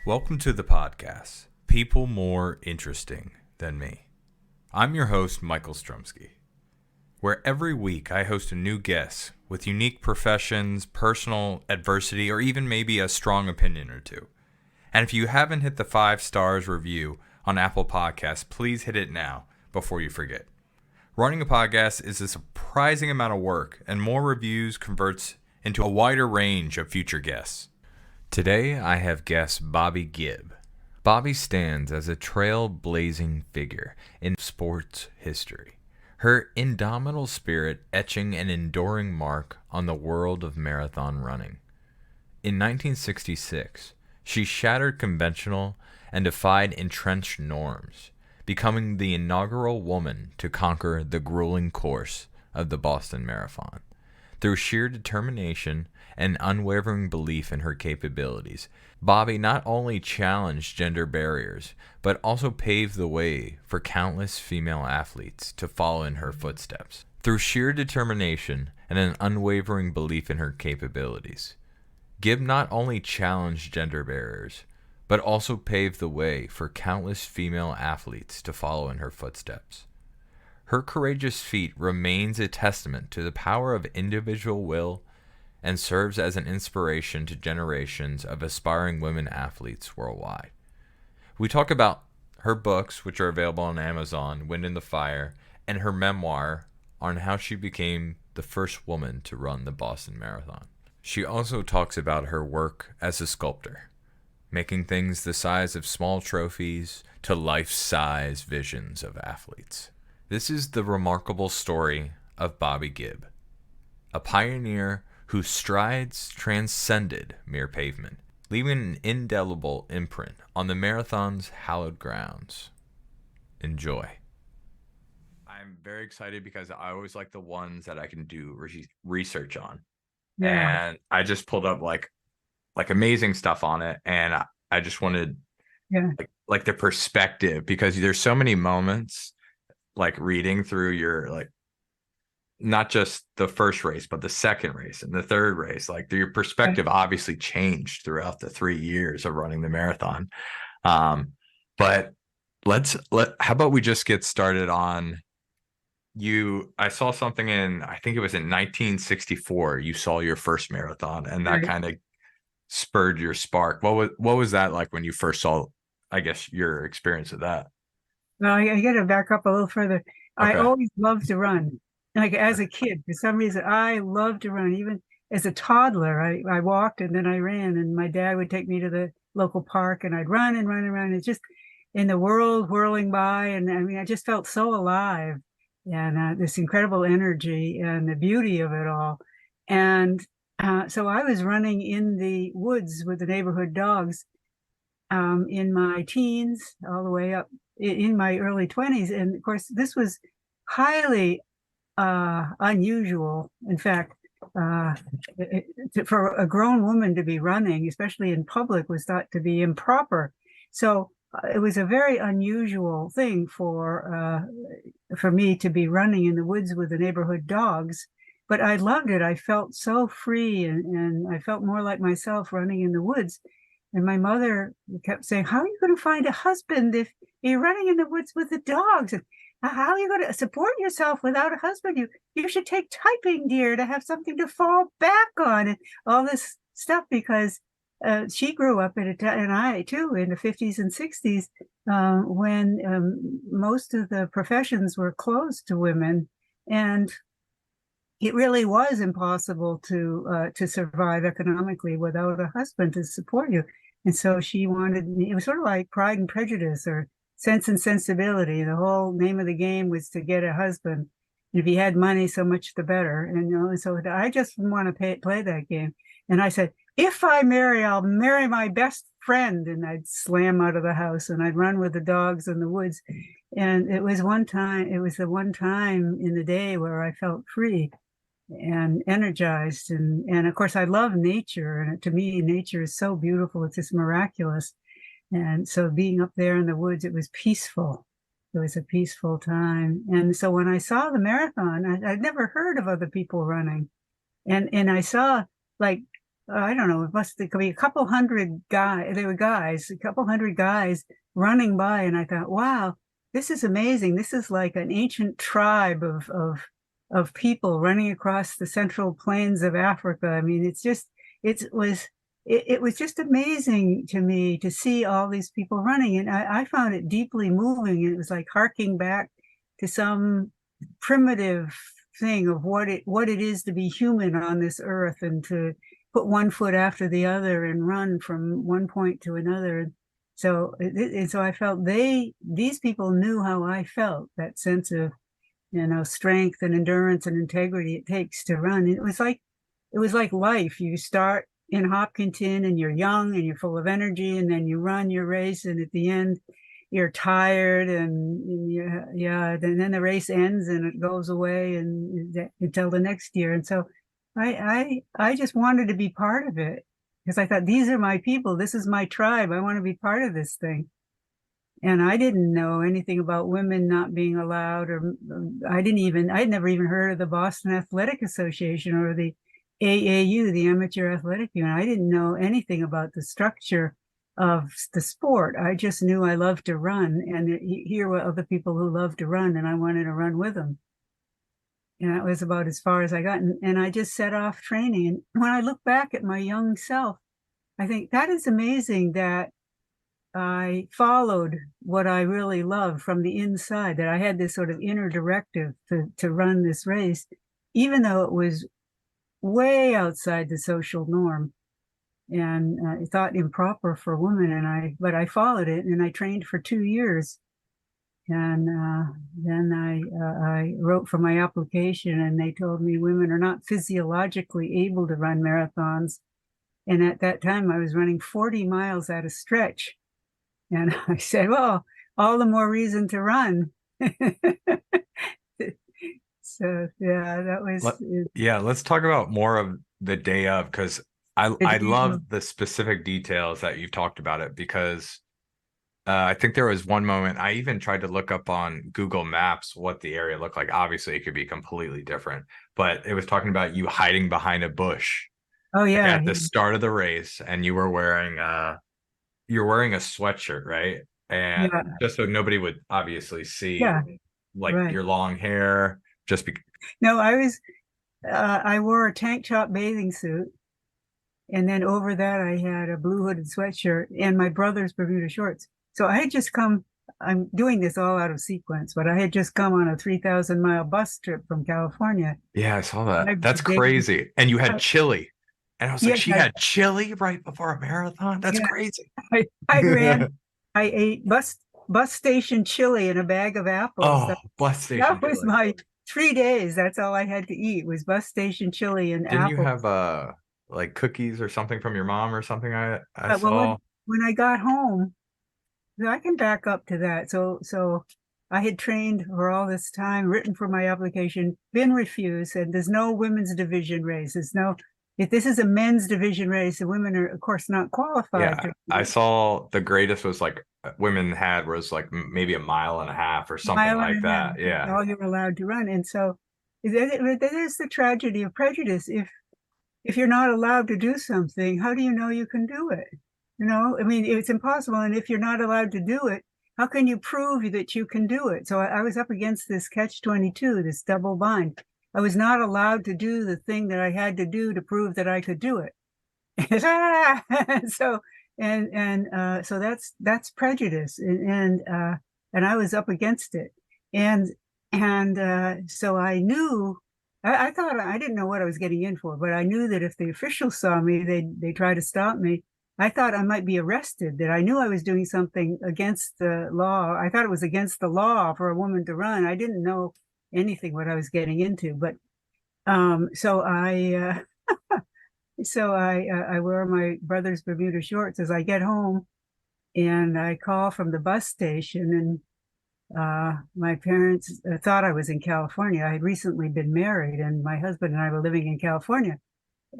Welcome to the podcast, People More Interesting Than Me. I'm your host, Michael Strumsky, where every week I host a new guest with unique professions, personal adversity, or even maybe a strong opinion or two. And if you haven't hit the 5 stars review on Apple Podcasts, please hit it now before you forget. Running a podcast is a surprising amount of work, and more reviews converts into a wider range of future guests. Today, I have guest Bobbi Gibb. Bobbi stands as a trailblazing figure in sports history, her indomitable spirit etching an enduring mark on the world of marathon running. In 1966, she shattered conventional and defied entrenched norms, becoming the inaugural woman to conquer the grueling course of the Boston Marathon. Through sheer determination and unwavering belief in her capabilities, Bobbi not only challenged gender barriers, but also paved the way for countless female athletes to follow in her footsteps. Through sheer determination and an unwavering belief in her capabilities, Gibb not only challenged gender barriers, but also paved the way for countless female athletes to follow in her footsteps. Her courageous feat remains a testament to the power of individual will and serves as an inspiration to generations of aspiring women athletes worldwide. We talk about her books, which are available on Amazon, Wind in the Fire, and her memoir on how she became the first woman to run the Boston Marathon. She also talks about her work as a sculptor, making things the size of small trophies to life-size visions of athletes. This is the remarkable story of Bobbi Gibb, a pioneer whose strides transcended mere pavement, leaving an indelible imprint on the marathon's hallowed grounds. Enjoy. I'm very excited because I always like the ones that I can do research on. Yeah. And I just pulled up like amazing stuff on it, and I just wanted like the perspective, because there's so many moments like reading through your like not just the first race but the second race and the third race, like your perspective obviously changed throughout the 3 years of running the marathon. But how about we just get started on you. I saw something I think it was in 1964 you saw your first marathon, and that kind of spurred your spark. What was that like when you first saw, I guess, your experience of that? Well, I got to back up a little further. I Okay. always loved to run. Like as a kid, for some reason, I loved to run. Even as a toddler, I walked and then I ran, and my dad would take me to the local park and I'd run and run and run. It's just in the world whirling by. And I mean, I just felt so alive, and this incredible energy and the beauty of it all. And so I was running in the woods with the neighborhood dogs in my teens all the way up in my early 20s. And of course, this was highly unusual. In fact, for a grown woman to be running, especially in public, was thought to be improper. So it was a very unusual thing for me to be running in the woods with the neighborhood dogs. But I loved it. I felt so free, and I felt more like myself running in the woods. And my mother kept saying, "How are you going to find a husband if you're running in the woods with the dogs? And how are you going to support yourself without a husband? You should take typing, dear, to have something to fall back on," and all this stuff, because she grew up and I too, in the 50s and 60s, when most of the professions were closed to women, and it really was impossible to survive economically without a husband to support you. And so she wanted me. It was sort of like Pride and Prejudice or Sense and Sensibility. The whole name of the game was to get a husband. And if he had money, so much the better. And so I just didn't want to play that game. And I said, if I marry, I'll marry my best friend. And I'd slam out of the house and I'd run with the dogs in the woods. And it was the one time in the day where I felt free and energized. And of course, I love nature. And to me, nature is so beautiful. It's just miraculous. And so being up there in the woods, it was peaceful. It was a peaceful time. And so when I saw the marathon, I'd never heard of other people running. And I saw like I don't know, it could be a couple hundred guys. They were guys, a couple hundred guys running by, and I thought, wow, this is amazing. This is like an ancient tribe of people running across the central plains of Africa. I mean, it was just amazing to me to see all these people running, and I found it deeply moving. It was like harking back to some primitive thing of what it is to be human on this earth, and to put one foot after the other and run from one point to another. So I felt these people knew how I felt, that sense of, strength and endurance and integrity it takes to run. It was like life. You start in Hopkinton and you're young and you're full of energy, and then you run your race, and at the end you're tired, and then the race ends and it goes away and until the next year. And so I just wanted to be part of it, because I thought, these are my people, this is my tribe, I want to be part of this thing. And I didn't know anything about women not being allowed, or I'd never even heard of the Boston Athletic Association or the AAU, the Amateur Athletic Union. I didn't know anything about the structure of the sport. I just knew I loved to run, and here were other people who loved to run, and I wanted to run with them. And that was about as far as I got. And I just set off training. And when I look back at my young self, I think that is amazing that I followed what I really loved from the inside, that I had this sort of inner directive to run this race, even though it was way outside the social norm and thought improper for women. But I followed it, and I trained for 2 years. And then I wrote for my application, and they told me women are not physiologically able to run marathons. And at that time, I was running 40 miles at a stretch. And I said, well, all the more reason to run. So, yeah, that was. Let's talk about more of the day of, because I love the specific details that you've talked about it, because I think there was one moment I even tried to look up on Google Maps what the area looked like. Obviously, it could be completely different, but it was talking about you hiding behind a bush. Oh, yeah. At the start of the race, and you were wearing a sweatshirt, right? And just so nobody would obviously see, right. your long hair. No, I wore a tank top bathing suit. And then over that, I had a blue hooded sweatshirt and my brother's Bermuda shorts. So I'm doing this all out of sequence, but I had just come on a 3,000-mile bus trip from California. Yeah, I saw that. That's crazy. And you had chili. And I was like, she had chili right before a marathon? That's crazy. I ate bus station chili and a bag of apples. Oh, bus station That was my 3 days. That's all I had to eat, was bus station chili and apples. Didn't you have like cookies or something from your mom or something? I saw. When I got home, I can back up to that. So I had trained for all this time, written for my application, been refused, and there's no women's division race. If this is a men's division race, the women are, of course, not qualified. Yeah, I saw the greatest was like women was like maybe a mile and a half or something like that. Yeah, all you're allowed to run. And so there's the tragedy of prejudice. If you're not allowed to do something, how do you know you can do it? I mean, it's impossible. And if you're not allowed to do it, how can you prove that you can do it? So I was up against this catch-22, this double bind. I was not allowed to do the thing that I had to do to prove that I could do it. So that's prejudice, and I was up against it, and so I knew. I thought, I didn't know what I was getting in for, but I knew that if the officials saw me, they'd try to stop me. I thought I might be arrested, that I knew I was doing something against the law. I thought it was against the law for a woman to run. I didn't know anything what I was getting into, but so I wear my brother's Bermuda shorts as I get home, and I call from the bus station, and my parents thought I was in California. I had recently been married, and my husband and I were living in California,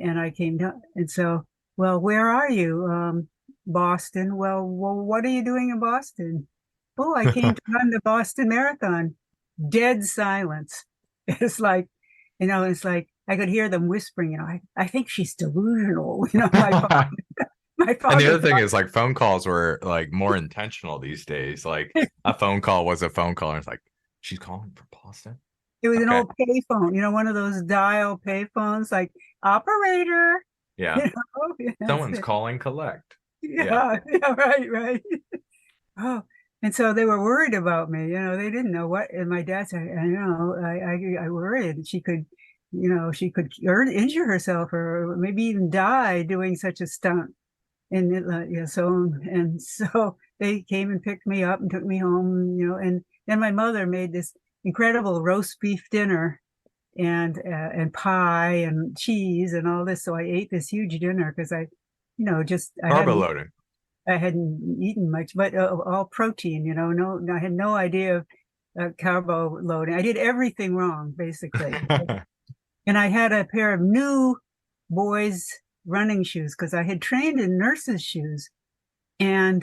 and I came down, and so, well, where are you? Boston. Well, what are you doing in Boston? Oh, I came to run the Boston Marathon. Dead silence. It's like, I could hear them whispering, I think she's delusional. My And the father other thing thought is like phone calls were like more intentional these days. Like a phone call was a phone call, and it's like she's calling for Boston. it was an Okay, old payphone, one of those dial payphones, like operator, yeah, that's someone's it. calling collect. Yeah. Yeah, yeah, right, right. Oh, and so they were worried about me. They didn't know what. And my dad said, I worried that she could injure herself or maybe even die doing such a stunt. And so they came and picked me up and took me home. And then my mother made this incredible roast beef dinner and pie and cheese and all this. So I ate this huge dinner because just Carbo loading. I hadn't eaten much, but all protein, no, I had no idea of carbo loading. I did everything wrong, basically. And I had a pair of new boys running shoes because I had trained in nurses' shoes, and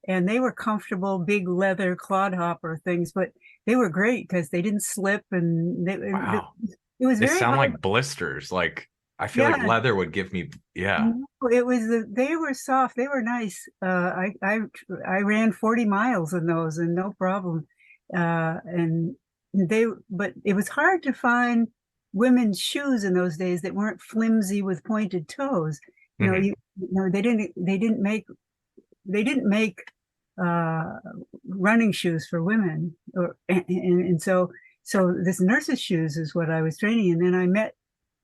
they were comfortable, big leather clodhopper things, but they were great because they didn't slip, and Wow. it was They very sound hard. like blisters. Like I feel like Yeah, leather would give me, yeah. no, they were soft, they were nice. I ran 40 miles in those and no problem. And but it was hard to find women's shoes in those days that weren't flimsy with pointed toes. Hmm. They didn't make uh, running shoes for women, and so this nurse's shoes is what I was training. And then I met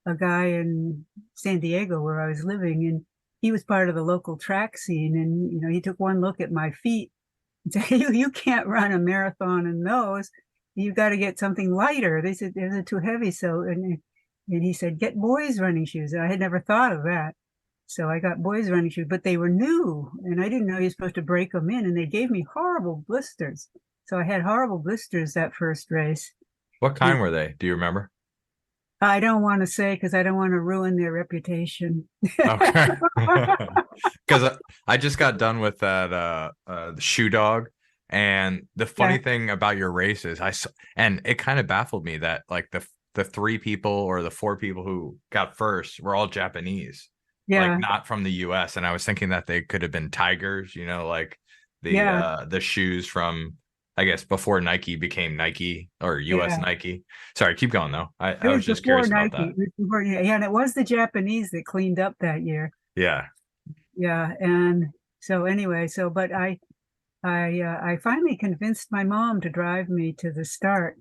a guy in San Diego where I was living, and he was part of the local track scene. And he took one look at my feet and said, "You can't run a marathon in those. You got to get something lighter." They said they're too heavy. And he said, "Get boys running shoes." And I had never thought of that. So I got boys running shoes, but they were new, and I didn't know you're supposed to break them in. And they gave me horrible blisters. So I had horrible blisters that first race. What And kind were they? Do you remember? I don't want to say because I don't want to ruin their reputation. Okay. Because I just got done with that the shoe dog, and the funny Yeah, thing about your races, and it kind of baffled me that like the three people or the four people who got first were all Japanese, like yeah, not from the US. And I was thinking that they could have been Tigers, like yeah, the shoes from, I guess, before Nike became Nike or US yeah. Nike. Sorry, keep going though. It I was was just before curious about that. Nike. It was before, yeah, and it was the Japanese that cleaned up that year. Yeah. Yeah, and so anyway, but I finally convinced my mom to drive me to the start,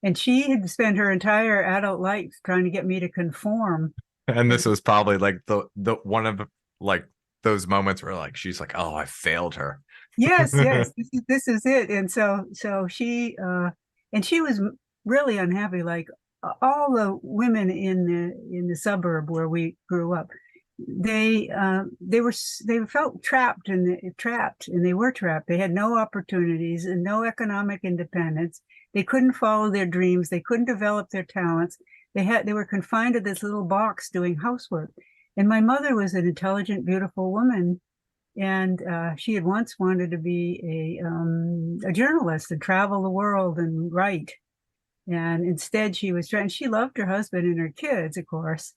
and she had spent her entire adult life trying to get me to conform. And this was probably like the one of like those moments where like she's like, "Oh, I failed her." Yes, yes, this is it. And and she was really unhappy, like all the women in the suburb where we grew up. They felt trapped, and they were trapped. They had no opportunities and no economic independence. They couldn't follow their dreams. They couldn't develop their talents. They were confined to this little box doing housework. And my mother was an intelligent, beautiful woman, and she had once wanted to be a journalist and travel the world and write. And instead, she was trying. She loved her husband and her kids, of course,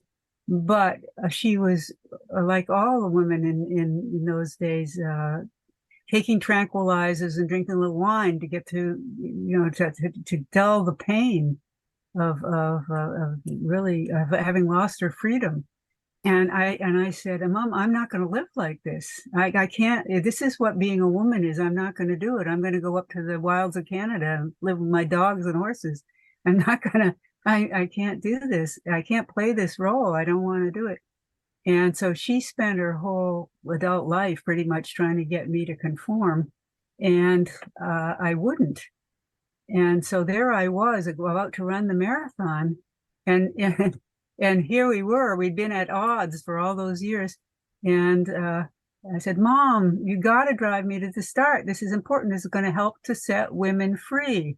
but she was like all the women in those days, taking tranquilizers and drinking a little wine to get to dull the pain of really of having lost her freedom. And I said, Mom, I'm not going to live like this. I can't. This is what being a woman is. I'm not going to do it. I'm going to go up to the wilds of Canada and live with my dogs and horses. I'm not going to. I can't do this. I can't play this role. I don't want to do it. And so she spent her whole adult life pretty much trying to get me to conform, and I wouldn't. And so there I was about to run the marathon, and and here we were. We'd been at odds for all those years, and I said, "Mom, you got to drive me to the start. This is important. This is going to help to set women free."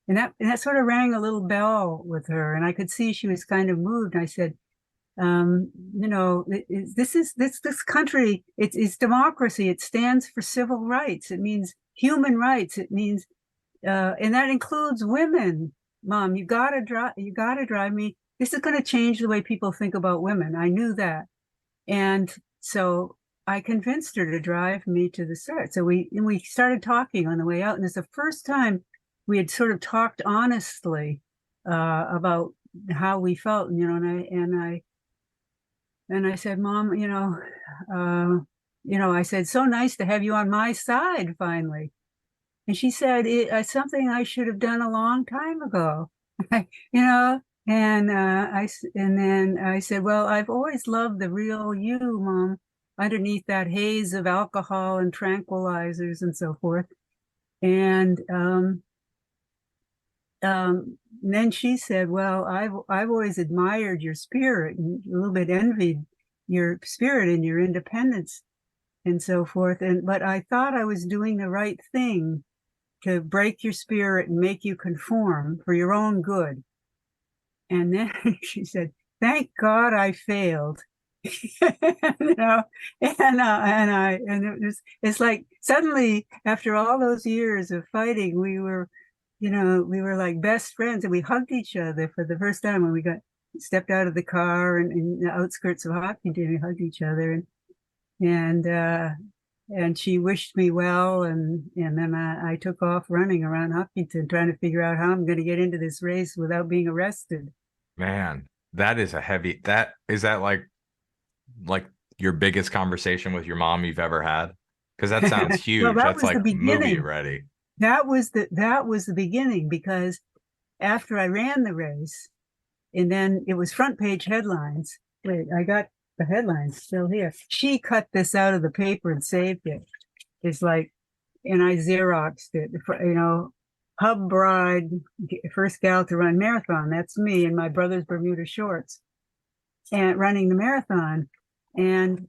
And that sort of rang a little bell with her, and I could see she was kind of moved. I said, this country. It's democracy. It stands for civil rights. It means human rights. It means and that includes women. Mom, you gotta drive me this is going to change the way people think about women. I knew that. And so I convinced her to drive me to the start. So we started talking on the way out. And it's the first time we had sort of talked honestly about how we felt. And, and I said, Mom, I said, so nice to have you on my side finally. And she said, it's something I should have done a long time ago, you know. And then I said, well, I've always loved the real you, Mom, underneath that haze of alcohol and tranquilizers and so forth. And then she said, well, I've always admired your spirit and a little bit envied your spirit and your independence and so forth. But I thought I was doing the right thing to break your spirit and make you conform for your own good. And then she said, thank God I failed. It's like suddenly after all those years of fighting, we were like best friends, and we hugged each other for the first time when we stepped out of the car and in the outskirts of Hopkinton. We hugged each other, and she wished me well, and then I took off running around Hopkinton trying to figure out how I'm going to get into this race without being arrested. Man, that is that like your biggest conversation with your mom you've ever had? Because that sounds huge. Well, that That's was the like movie beginning. ready. That was the beginning, because after I ran the race, and then it was front page headlines. Wait, I got the headlines still here. She cut this out of the paper and saved it. It's like, and I Xeroxed it, hub bride, first gal to run marathon. That's me in my brother's Bermuda shorts and running the marathon. And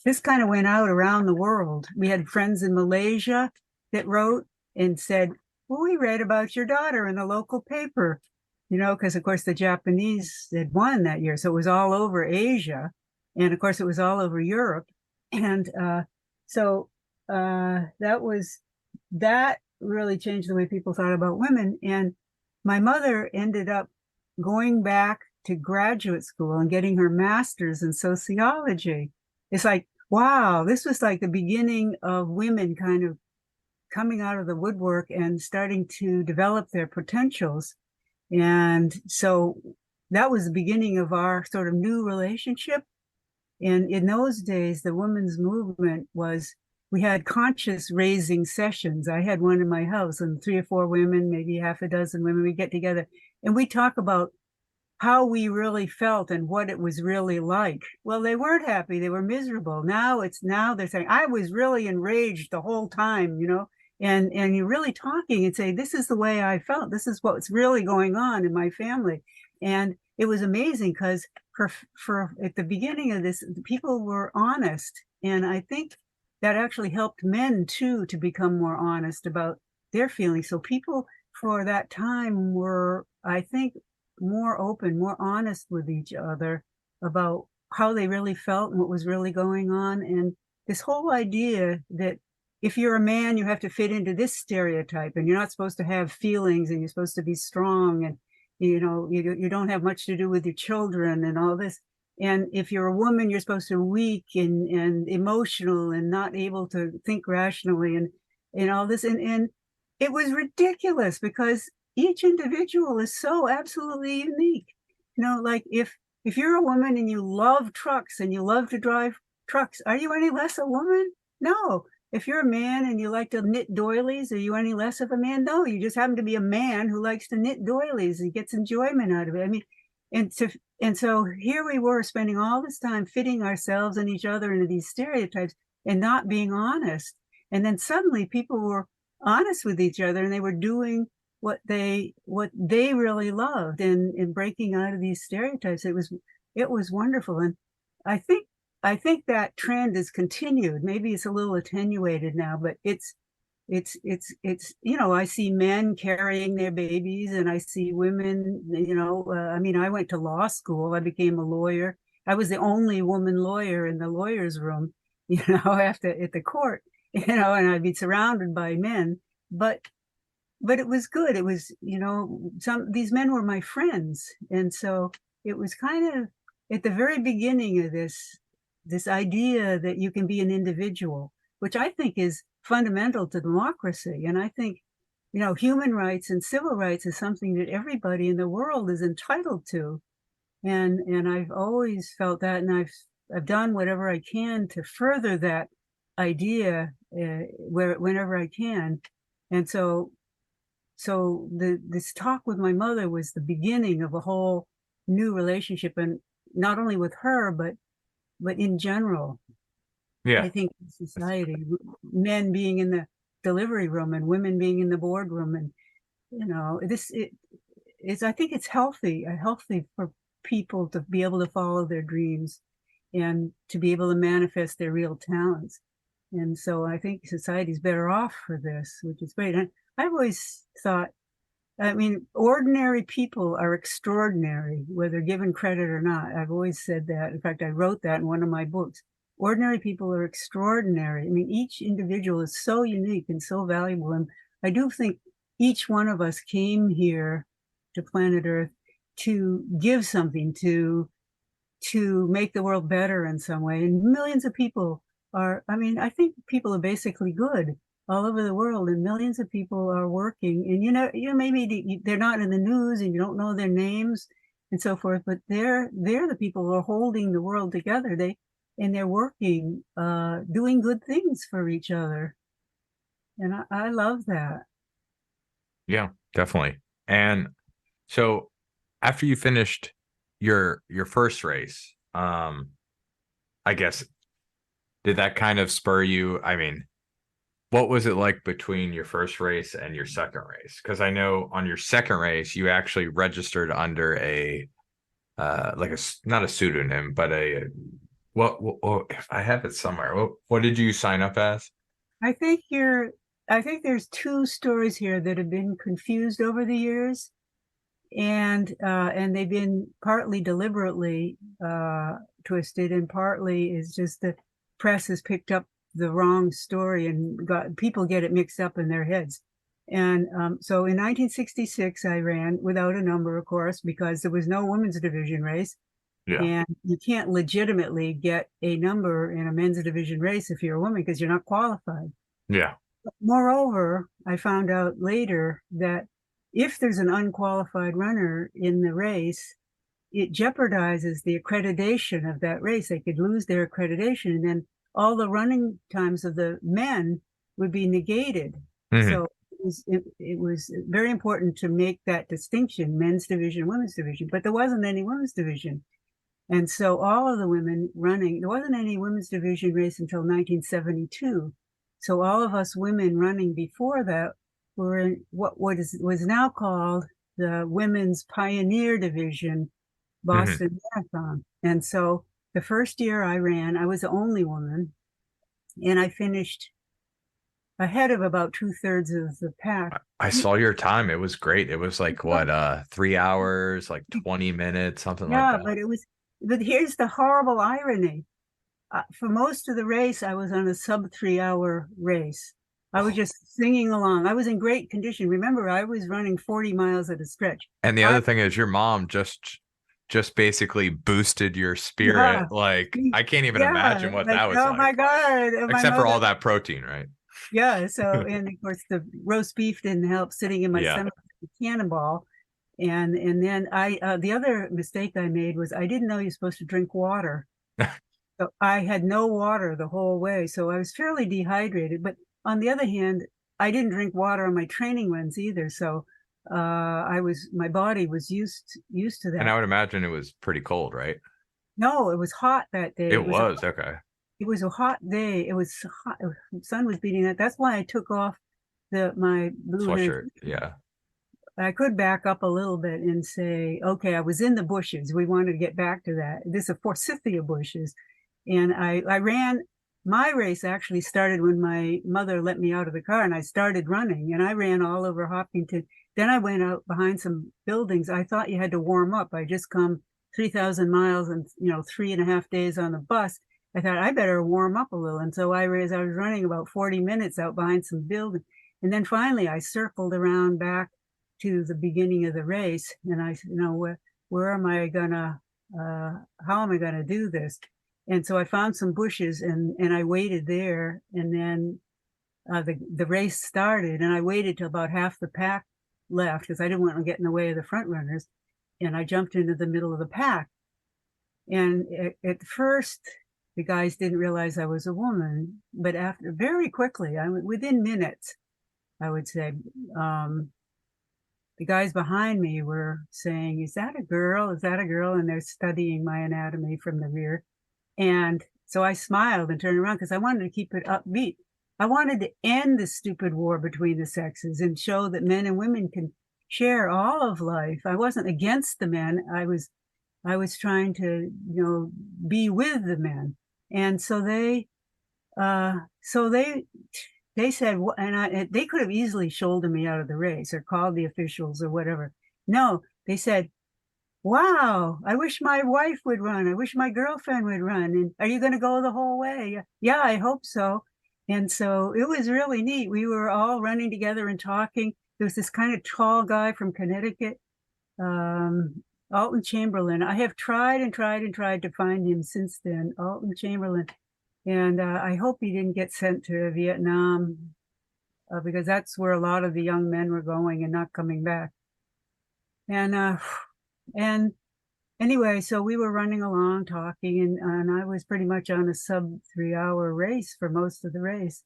this kind of went out around the world. We had friends in Malaysia that wrote and said, well, we read about your daughter in the local paper, because of course the Japanese had won that year. So it was all over Asia. And of course it was all over Europe. And that really changed the way people thought about women. And my mother ended up going back to graduate school and getting her master's in sociology. It's like, wow, this was like the beginning of women kind of coming out of the woodwork and starting to develop their potentials. And so that was the beginning of our sort of new relationship. And in those days, the women's movement we had conscious raising sessions. I had one in my house, and 3 or 4 women, maybe half a dozen women, we get together and we talk about how we really felt and what it was really like. Well, they weren't happy. They were miserable. Now they're saying, I was really enraged the whole time, and you're really talking and say, this is the way I felt. This is what's really going on in my family. And it was amazing because for at the beginning of this, people were honest. And I think that actually helped men too, to become more honest about their feelings. So people for that time were, I think, more open, more honest with each other about how they really felt and what was really going on. And this whole idea that if you're a man, you have to fit into this stereotype and you're not supposed to have feelings and you're supposed to be strong and, you don't have much to do with your children and all this. And if you're a woman, you're supposed to be weak and emotional and not able to think rationally and all this. And it was ridiculous because each individual is so absolutely unique. Like if you're a woman and you love trucks and you love to drive trucks, are you any less a woman? No. If you're a man and you like to knit doilies, are you any less of a man? No, you just happen to be a man who likes to knit doilies and gets enjoyment out of it. I mean, and so here we were spending all this time fitting ourselves and each other into these stereotypes and not being honest. And then suddenly people were honest with each other and they were doing what they really loved and breaking out of these stereotypes. It was wonderful. And I think that trend has continued. Maybe it's a little attenuated now, but it's I see men carrying their babies and I see women, I went to law school. I became a lawyer. I was the only woman lawyer in the lawyer's room, at the court, and I'd be surrounded by men. But but it was good. It was, these men were my friends. And so it was kind of at the very beginning of this idea that you can be an individual, which I think is fundamental to democracy. And I think, human rights and civil rights is something that everybody in the world is entitled to. And I've always felt that, and I've done whatever I can to further that idea whenever I can. And so this talk with my mother was the beginning of a whole new relationship, and not only with her, but in general. Yeah. I think in society, men being in the delivery room and women being in the boardroom, and I think it's healthy for people to be able to follow their dreams and to be able to manifest their real talents. And so I think society's better off for this, which is great. And I've always thought, ordinary people are extraordinary, whether given credit or not. I've always said that. In fact, I wrote that in one of my books. Ordinary people are extraordinary. Each individual is so unique and so valuable. And I do think each one of us came here to planet Earth to give something, to make the world better in some way. And millions of people I think people are basically good all over the world, and millions of people are working. And maybe they're not in the news, and you don't know their names and so forth, but they're the people who are holding the world together. They're working, doing good things for each other, and I love that. Yeah, definitely. And so after you finished your first race, I guess, did that kind of spur you? What was it like between your first race and your second race? Because I know on your second race, you actually registered under a not a pseudonym, but if I have it somewhere, what did you sign up as? I think there's two stories here that have been confused over the years, and they've been partly deliberately twisted, and partly is just the press has picked up the wrong story and people get it mixed up in their heads. And so in 1966, I ran without a number, of course, because there was no women's division race. Yeah. And you can't legitimately get a number in a men's division race if you're a woman, because you're not qualified. Yeah. Moreover, I found out later that if there's an unqualified runner in the race, it jeopardizes the accreditation of that race. They could lose their accreditation, and then all the running times of the men would be negated. Mm-hmm. So it was very important to make that distinction, men's division, women's division, but there wasn't any women's division. And so all of the women running, there wasn't any women's division race until 1972. So all of us women running before that were in what was now called the Women's Pioneer Division, Boston Marathon. And so the first year I ran, I was the only woman, and I finished ahead of about 2/3 of the pack. I saw your time. It was great. It was like what, 3 hours, like 20 minutes, something like that. But here's the horrible irony. For most of the race, I was on a sub 3-hour race. I was just singing along. I was in great condition. Remember, I was running 40 miles at a stretch. And the other thing is your mom just basically boosted your spirit. Yeah, like I can't even imagine what that was oh like. My God. Except for all that protein, right? Yeah. So, and of course the roast beef didn't help, sitting in my stomach like a cannonball. And then the other mistake I made was I didn't know you're supposed to drink water. So I had no water the whole way. So I was fairly dehydrated. But on the other hand, I didn't drink water on my training runs either. So my body was used to that. And I would imagine it was pretty cold, right? No, it was hot that day. It was okay. It was a hot day. It was hot. The sun was beating that. That's why I took off my blue sweatshirt. Yeah. I could back up a little bit and say, okay, I was in the bushes. We wanted to get back to that. This is forsythia bushes. And I ran. My race actually started when my mother let me out of the car, and I started running, and I ran all over Hopkinton. Then I went out behind some buildings. I thought you had to warm up. I just come 3,000 miles and 3.5 days on the bus. I thought I better warm up a little. And so as I was running about 40 minutes out behind some buildings, And then finally I circled around back to the beginning of the race, and I said, where am I gonna, how am I gonna do this? And so I found some bushes and I waited there, and then the race started, and I waited till about half the pack left because I didn't want to get in the way of the front runners, and I jumped into the middle of the pack. And at first, the guys didn't realize I was a woman, but after very quickly, within minutes, I would say, the guys behind me were saying, "Is that a girl? Is that a girl?" And they're studying my anatomy from the rear. And so I smiled and turned around because I wanted to keep it upbeat. I wanted to end the stupid war between the sexes and show that men and women can share all of life. I wasn't against the men. I was trying to, be with the men. And so they said, and they could have easily shouldered me out of the race or called the officials or whatever. No, they said, "Wow, I wish my wife would run. I wish my girlfriend would run. And are you going to go the whole way?" "Yeah, I hope so." And so it was really neat. We were all running together and talking. There was this kind of tall guy from Connecticut, Alton Chamberlain. I have tried and tried and tried to find him since then, Alton Chamberlain. And I hope he didn't get sent to Vietnam because that's where a lot of the young men were going and not coming back. And anyway, so we were running along talking, and I was pretty much on a sub 3-hour race for most of the race.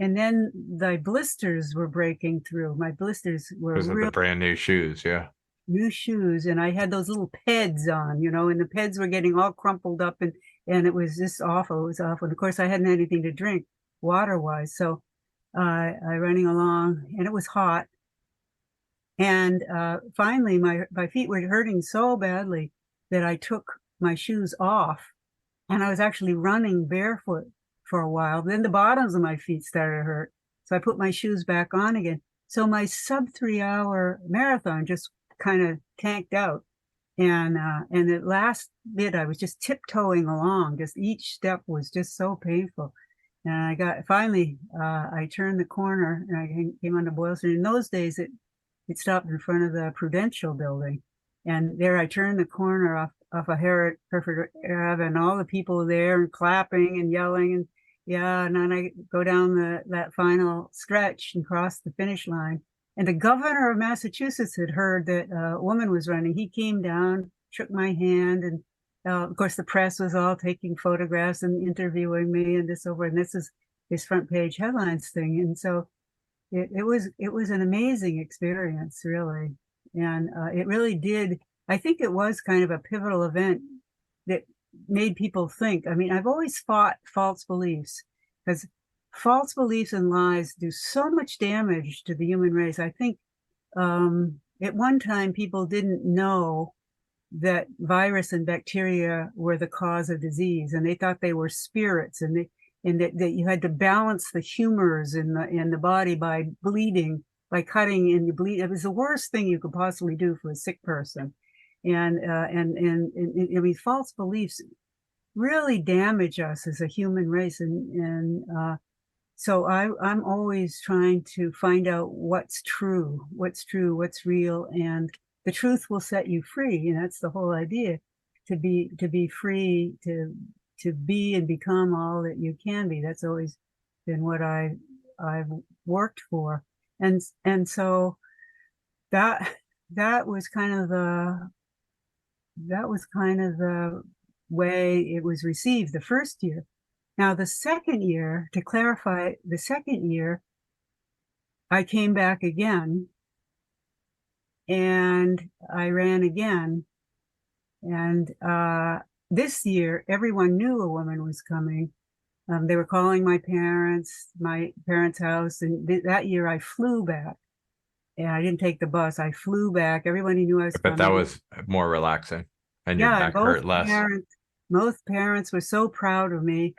And then the blisters were breaking through. My blisters were Because of the brand new shoes, yeah. New shoes, and I had those little peds on, and the peds were getting all crumpled up, and it was just awful. It was awful. And of course, I hadn't had anything to drink water-wise, so I running along, and it was hot. And finally, my feet were hurting so badly that I took my shoes off, and I was actually running barefoot for a while. Then the bottoms of my feet started to hurt, so I put my shoes back on again. So my sub 3-hour marathon just kind of tanked out. And the last bit, I was just tiptoeing along. Just each step was just so painful. And I turned the corner and I came onto Boylston. In those days, it stopped in front of the Prudential building. And there I turned the corner off of Hereford Ave, and all the people there and clapping and yelling. And and then I go down that final stretch and cross the finish line. And the governor of Massachusetts had heard that a woman was running. He came down, shook my hand, and of course the press was all taking photographs and interviewing me and this over. And this is his front page headlines thing. And so it was an amazing experience, really. And it really did. I think it was kind of a pivotal event that made people think. I mean, I've always fought false beliefs because false beliefs and lies do so much damage to the human race. I think at one time people didn't know that virus and bacteria were the cause of disease, and they thought they were spirits, and that you had to balance the humors in the body by bleeding, by cutting, and you bleed. It was the worst thing you could possibly do for a sick person. And I mean, false beliefs really damage us as a human race, and so I'm always trying to find out what's true, what's real, and the truth will set you free. And that's the whole idea, to be free, to be and become all that you can be. That's always been what I've worked for. And so that was kind of the way it was received the first year. Now, the second year, to clarify, the second year, I came back again and I ran again. And this year, everyone knew a woman was coming. They were calling my parents' house. And that year I flew back. And I didn't take the bus. I flew back. Everybody knew I was coming. But that was more relaxing. And your back hurt less. Both parents were so proud of me.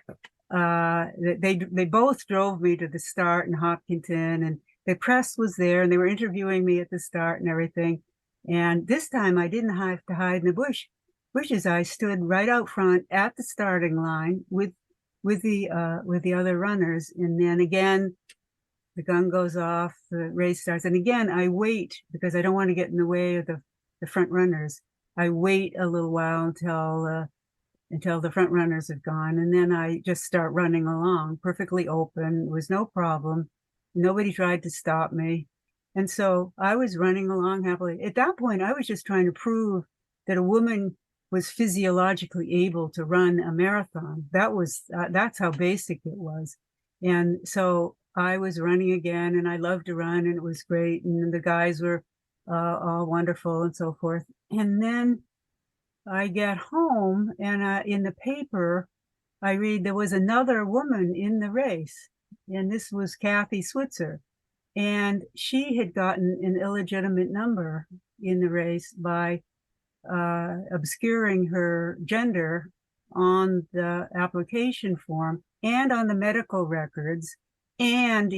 They both drove me to the start in Hopkinton, and the press was there, and they were interviewing me at the start and everything. And this time I didn't have to hide in the bushes. I stood right out front at the starting line with the other runners. And then again, the gun goes off, the race starts. And again, I wait because I don't want to get in the way of the front runners. I wait a little while until the front runners have gone. And then I just start running along, perfectly open. It was no problem. Nobody tried to stop me. And so I was running along happily. At that point, I was just trying to prove that a woman was physiologically able to run a marathon. That's how basic it was. And so I was running again, and I loved to run, and it was great. And the guys were all wonderful and so forth. And then I get home, and in the paper, I read there was another woman in the race, and this was Kathy Switzer. And she had gotten an illegitimate number in the race by obscuring her gender on the application form and on the medical records, and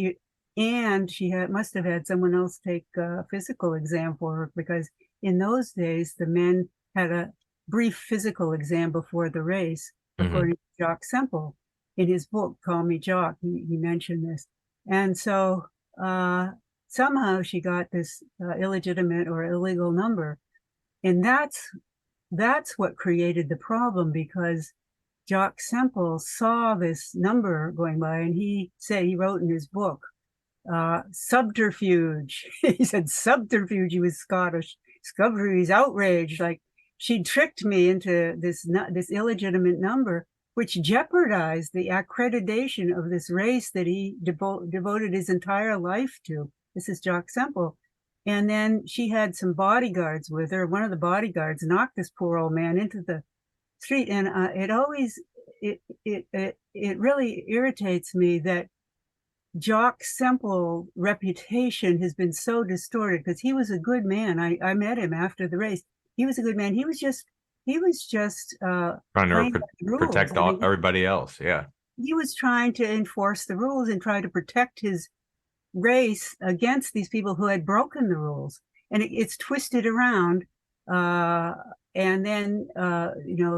she must have had someone else take a physical exam for her, because in those days the men had a brief physical exam before the race, according to Jock Semple. In his book, Call Me Jock, he mentioned this. And so somehow she got this illegitimate or illegal number. And that's what created the problem, because Jock Semple saw this number going by, and he wrote in his book, subterfuge. He said subterfuge. He was Scottish. Subterfuge, outraged, like she tricked me into this illegitimate number, which jeopardized the accreditation of this race that he devoted his entire life to. This is Jock Semple. And then she had some bodyguards with her. One of the bodyguards knocked this poor old man into the street. And it really irritates me that Jock Semple's reputation has been so distorted, because he was a good man. I met him after the race. He was a good man. He was just trying to protect everybody else. Yeah. He was trying to enforce the rules and try to protect his race against these people who had broken the rules. And it's twisted around. And then,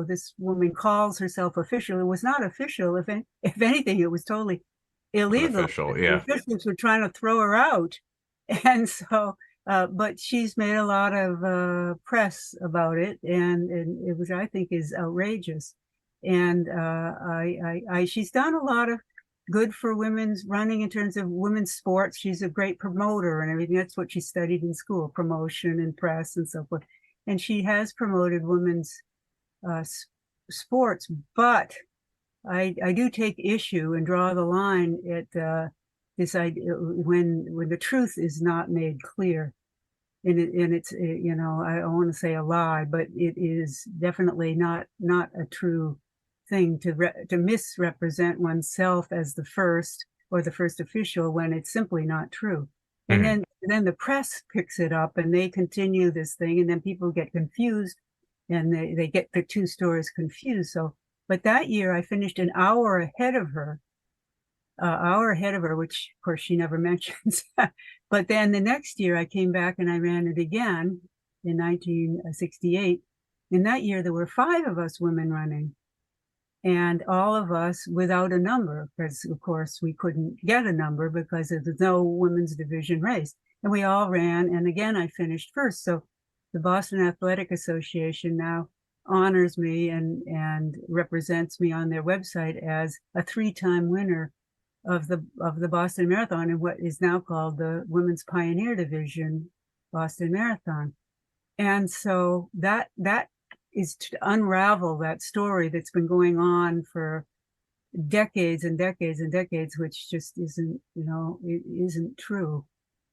this woman calls herself official. It was not official. If anything, it was totally illegal. Unofficial, yeah. The officials were trying to throw her out. And so, but she's made a lot of press about it, and it was, I think, is outrageous. And she's done a lot of good for women's running in terms of women's sports. She's a great promoter and everything. That's what she studied in school, promotion and press and so forth. And she has promoted women's sports, but I do take issue and draw the line at this idea when the truth is not made clear. And it's I don't want to say a lie, but it is definitely not a true thing to misrepresent oneself as the first or the first official when it's simply not true. Mm-hmm. And then the press picks it up and they continue this thing, and then people get confused and they get the two stories confused. So, but that year I finished an hour ahead of her, which of course she never mentions. But then the next year I came back and I ran it again in 1968. In that year, there were 5 of us women running, and all of us without a number, because of course we couldn't get a number because there's no women's division race. And we all ran, and again, I finished first. So the Boston Athletic Association now honors me and represents me on their website as a 3-time winner of the Boston Marathon in what is now called the Women's Pioneer Division Boston Marathon. And so that is to unravel that story that's been going on for decades and decades and decades, which just isn't, it isn't true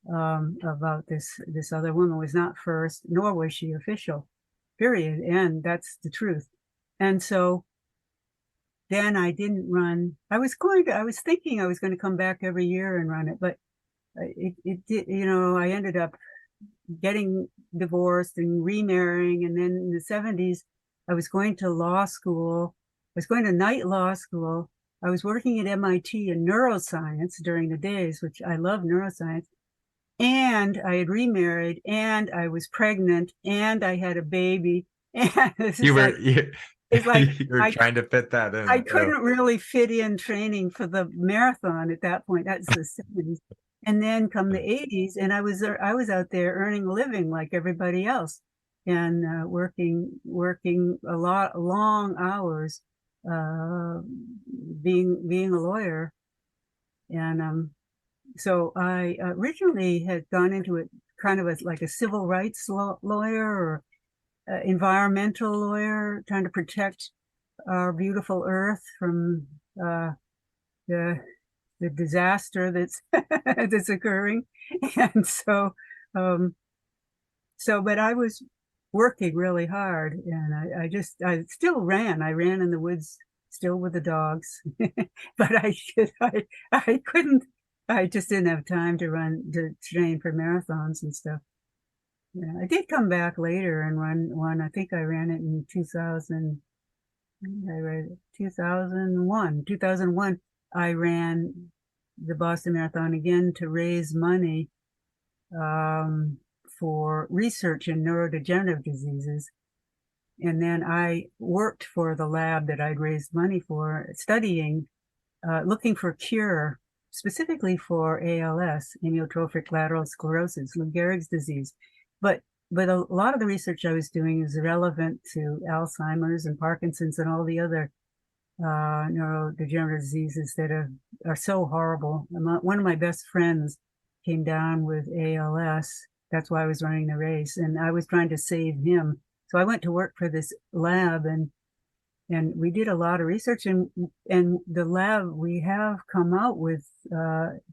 about this other woman. Was not first, nor was she official, period. And that's the truth. And so then I didn't run. I was thinking I was going to come back every year and run it, but it did, I ended up getting divorced and remarrying. And then in the 70s, I was going to law school. I was going to night law school. I was working at MIT in neuroscience during the days, which I love neuroscience. And I had remarried, and I was pregnant, and I had a baby. And it's like you're trying to fit that in. I couldn't really fit in training for the marathon at that point. That's the 70s. And then come the 80s, and I was out there earning a living like everybody else, and working a lot long hours, uh, being a lawyer. And so I originally had gone into it kind of as like a civil rights lawyer or environmental lawyer, trying to protect our beautiful earth from the the disaster that's that's occurring. And um, but I was working really hard, and I still ran. I ran in the woods, still with the dogs, but I couldn't. I just didn't have time to train for marathons and stuff. Yeah, I did come back later and run one. I think I ran it in 2000. I read 2001. 2001, I ran the Boston Marathon again to raise money um, for research in neurodegenerative diseases. And then I worked for the lab that I'd raised money for, studying, looking for cure, specifically for ALS, amyotrophic lateral sclerosis, Lou Gehrig's disease. But a lot of the research I was doing is relevant to Alzheimer's and Parkinson's and all the other neurodegenerative diseases that are so horrible. One of my best friends came down with ALS. That's why I was running the race, and I was trying to save him. So I went to work for this lab, and we did a lot of research, and the lab, we have come out with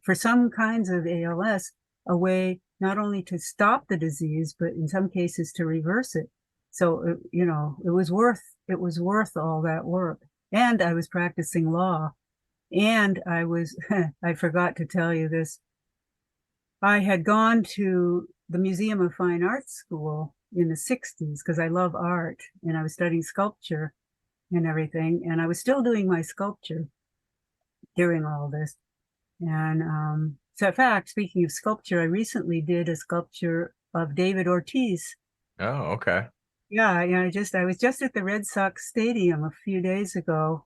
for some kinds of ALS a way not only to stop the disease, but in some cases to reverse it. So it was worth all that work. And I was practicing law, and I forgot to tell you this. I had gone to the Museum of Fine Arts School in the 60s because I love art, and I was studying sculpture and everything. And I was still doing my sculpture during all this. And so in fact, speaking of sculpture, I recently did a sculpture of David Ortiz. Oh, okay. Yeah, I was just at the Red Sox Stadium a few days ago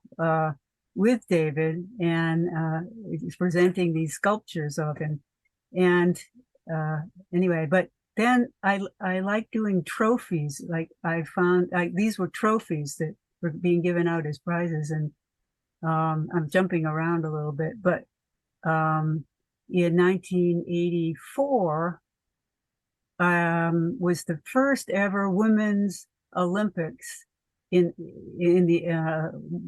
with David, and he's presenting these sculptures of him. And anyway, but then I like doing trophies. Like I found these were trophies that were being given out as prizes, and I'm jumping around a little bit, but in 1984 was the first ever women's Olympics.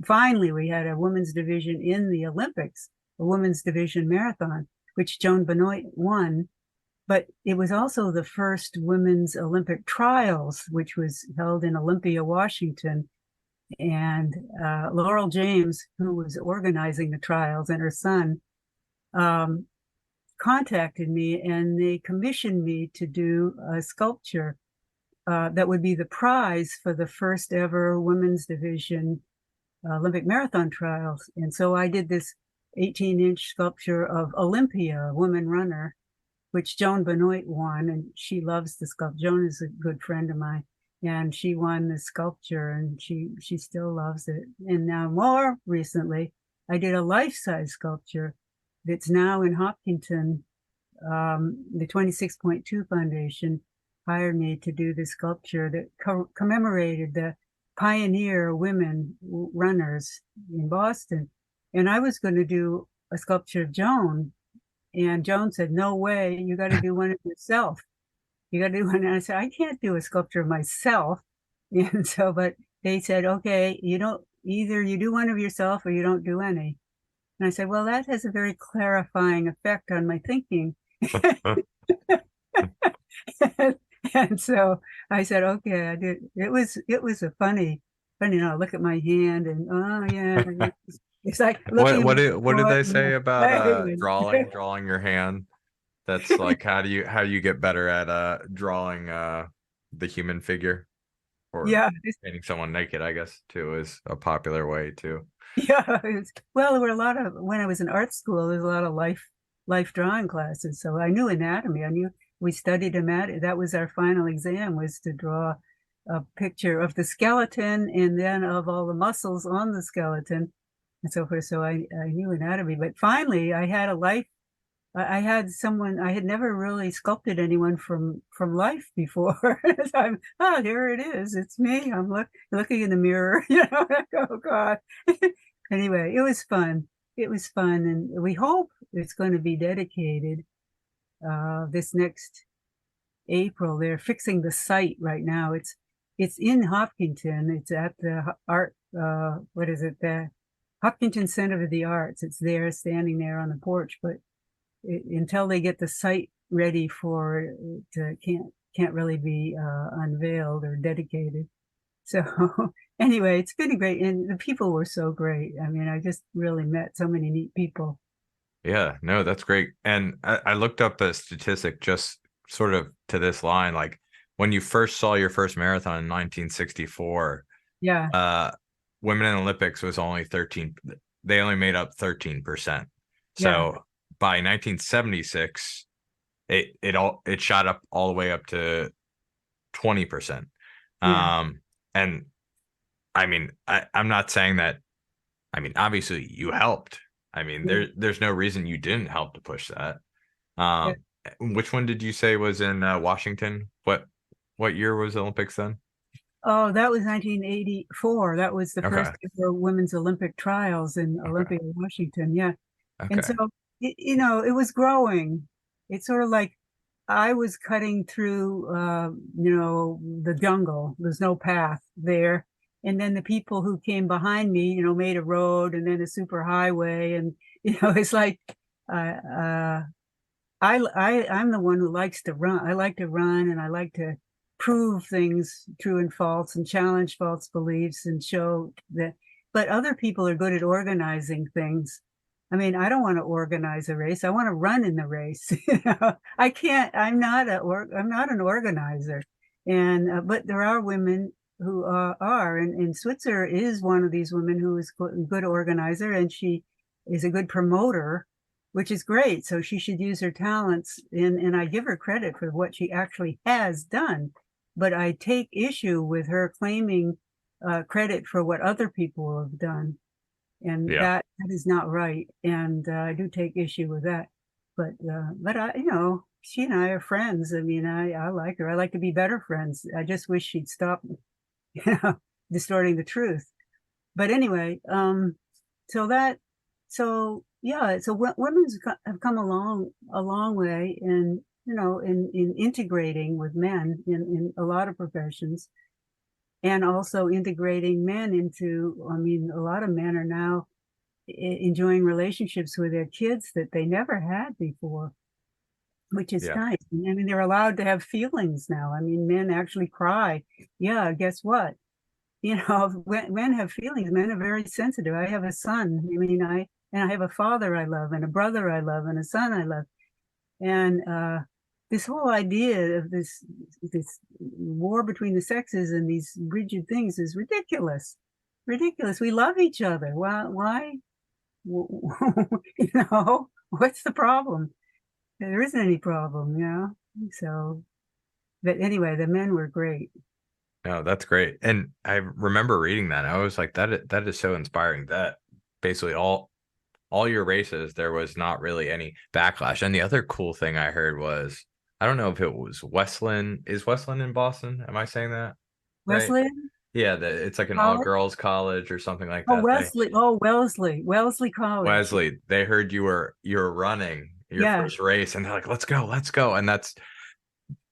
Finally we had a women's division in the Olympics, a women's division marathon, which Joan Benoit won. But it was also the first women's Olympic trials, which was held in Olympia, Washington. And Laurel James, who was organizing the trials, and her son contacted me, and they commissioned me to do a sculpture that would be the prize for the first ever women's division Olympic marathon trials. And so I did this 18-inch sculpture of Olympia, a woman runner, which Joan Benoit won, and she loves the sculpture. Joan is a good friend of mine, and she won the sculpture, and she still loves it. And now more recently, I did a life-size sculpture that's now in Hopkinton. The 26.2 Foundation hired me to do this sculpture that commemorated the pioneer women runners in Boston. And I was going to do a sculpture of Joan, and Joan said, "No way, you got to do one of yourself. You got to do one." And I said, "I can't do a sculpture of myself." And so, but they said, "Okay, either you do one of yourself or you don't do any." And I said, "Well, that has a very clarifying effect on my thinking." And so I said, "Okay, I did." It was a funny. Look at my hand, and oh yeah, it's like looking. What did they say about drawing your hand? That's like how do you get better at drawing the human figure, or Yeah, painting someone naked, I guess, too, is a popular way too. yeah. Well, there were a lot of, when I was in art school, there's a lot of life drawing classes. So I knew anatomy. I knew we studied anatomy. That was our final exam, was to draw a picture of the skeleton and then of all the muscles on the skeleton and so forth. So I knew anatomy. But finally, I had a life I had someone, I had never really sculpted anyone from life before. So here it is. It's me. I'm looking in the mirror, oh God. Anyway, it was fun. It was fun. And we hope it's going to be dedicated this next April. They're fixing the site right now. It's in Hopkinton. It's at the art, what is it? The Hopkinton Center for the Arts. It's there, standing there on the porch, but until they get the site ready for it, can't really be unveiled or dedicated. So anyway, it's been great, and the people were so great. I mean, I just really met so many neat people. Yeah, no, that's great. And I looked up a statistic just sort of to this line, like when you first saw your first marathon in 1964, Yeah, women in Olympics was only 13. They only made up 13%. yeah, So by 1976, it shot up all the way up to 20%. yeah, And I mean, I'm not saying that. I mean, obviously you helped. I mean, yeah, there's no reason you didn't help to push that. yeah. Which one did you say was in Washington? What year was the Olympics then? Oh, that was 1984. That was the Okay, first ever women's Olympic trials in okay, Olympia, Washington. Yeah. And so, okay. it was growing. It's sort of like I was cutting through, the jungle. There's no path there. And then the people who came behind me, made a road and then a super highway. And, it's like, uh, uh, I'm the one who likes to run. I like to run and I like to prove things true and false and challenge false beliefs and show that. But other people are good at organizing things. I mean, I don't want to organize a race. I want to run in the race. I can't. I'm not an organizer. And but there are women who are, and Switzer is one of these women who is a good organizer, and she is a good promoter, which is great. So she should use her talents, and I give her credit for what she actually has done. But I take issue with her claiming credit for what other people have done, and Yeah. that is not right. And I do take issue with that. But I, she and I are friends. I mean, I like her. I like to be better friends. I just wish she'd stop, you know, distorting the truth. But anyway, so that, so yeah, so women's have come a long way in, in integrating with men in a lot of professions, and also integrating men into, I mean, a lot of men are now enjoying relationships with their kids that they never had before, which is Yeah. nice. I mean, they're allowed to have feelings now. I mean, men actually cry. Yeah, guess what? Men have feelings. Men are very sensitive. I have a son. I mean, I have a father I love, and a brother I love, and a son I love. And this whole idea of this war between the sexes and these rigid things is ridiculous. Ridiculous. We love each other. Why? What's the problem? There isn't any problem. So, but anyway, the men were great. No, that's great. And I remember reading that. I was like, that is so inspiring that basically all your races, there was not really any backlash. And the other cool thing I heard was, I don't know if it was Wesleyan. Is Wesleyan in Boston? Am I saying that right? Wesleyan Yeah, that it's like an all College? girls college or something like Oh, that. Wesley. Oh, Wellesley College. Wesley, they heard you were running your Yeah, first race, and they're like, let's go. And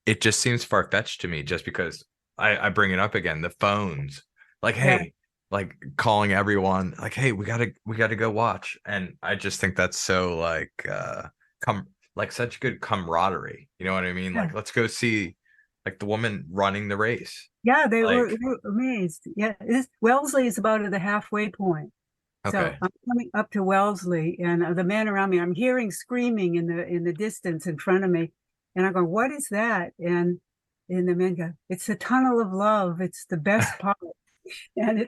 it just seems far fetched to me, just because I bring it up again, the phones, like, yeah, hey, like calling everyone, like, hey, we gotta go watch. And I just think that's so like come like such good camaraderie. You know what I mean? yeah. Like, let's go see like the woman running the race. Yeah, they Like, were amazed. Yeah, Wellesley is about at the halfway point. So okay. I'm coming up to Wellesley, and the man around me, I'm hearing screaming in the distance in front of me, and I go, "What is that?" And the man go, "It's the tunnel of love. It's the best part." And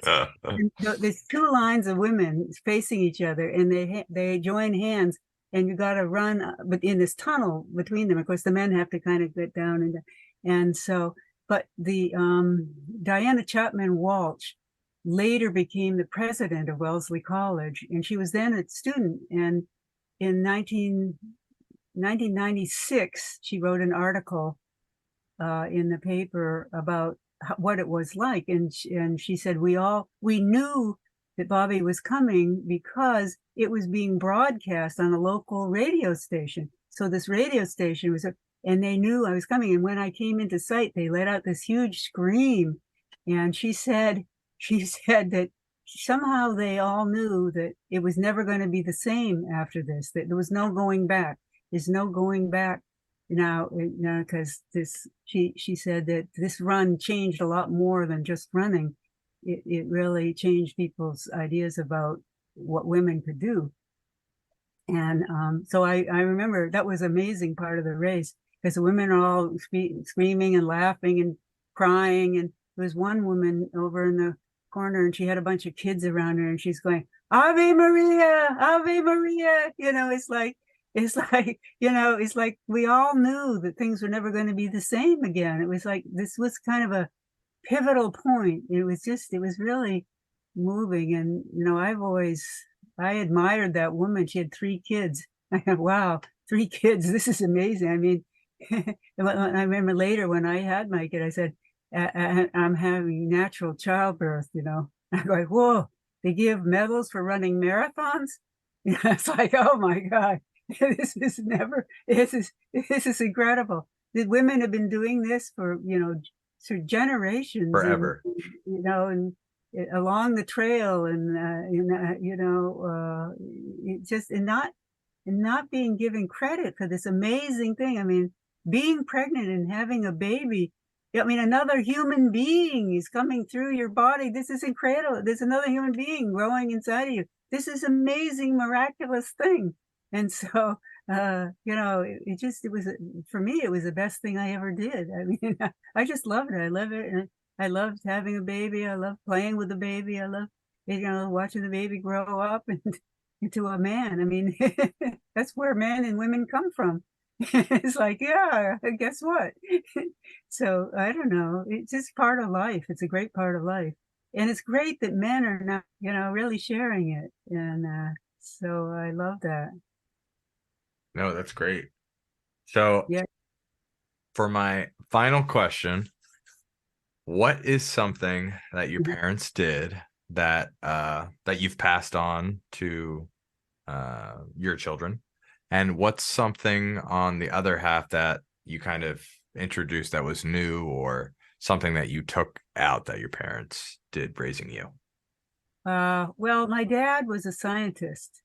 there's two lines of women facing each other, and they join hands, and you got to run, but in this tunnel between them. Of course, the men have to kind of get down, and so, but the Diana Chapman Walsh later became the president of Wellesley College, and she was then a student. And in 1996, she wrote an article in the paper about what it was like, and she said we knew that Bobbi was coming because it was being broadcast on a local radio station. So this radio station was, and they knew I was coming. And when I came into sight, they let out this huge scream. And she said that somehow they all knew that it was never going to be the same after this, that there was no going back. There's no going back now, because she said that this run changed a lot more than just running. It really changed people's ideas about what women could do. And so I remember that was an amazing part of the race, because the women are all screaming and laughing and crying. And there was one woman over in the corner, and she had a bunch of kids around her, and she's going, Ave Maria, Ave Maria. It's like we all knew that things were never going to be the same again. It was like, this was kind of a pivotal point. It was really moving. And, I admired that woman. She had 3 kids. I thought, wow, 3 kids. This is amazing. I mean, I remember later when I had my kid, I said, I'm having natural childbirth, I'm like, whoa, they give medals for running marathons? It's like, oh my God, this is incredible. The women have been doing this for, generations. Forever. And along the trail, and not being given credit for this amazing thing. I mean, being pregnant and having a baby. I mean, another human being is coming through your body. This is incredible. There's another human being growing inside of you. This is amazing, miraculous thing. And so, it was, for me, it was the best thing I ever did. I mean, I just loved it. I love it. And I loved having a baby. I loved playing with the baby. I loved, watching the baby grow up into a man. I mean, that's where men and women come from. It's like, yeah, guess what? So I don't know. It's just part of life. It's a great part of life. And it's great that men are not, really sharing it. And so I love that. No, that's great. So yeah. For my final question, what is something that your parents did that that you've passed on to your children? And what's something on the other half that you kind of introduced that was new, or something that you took out that your parents did raising you? Well, my dad was a scientist,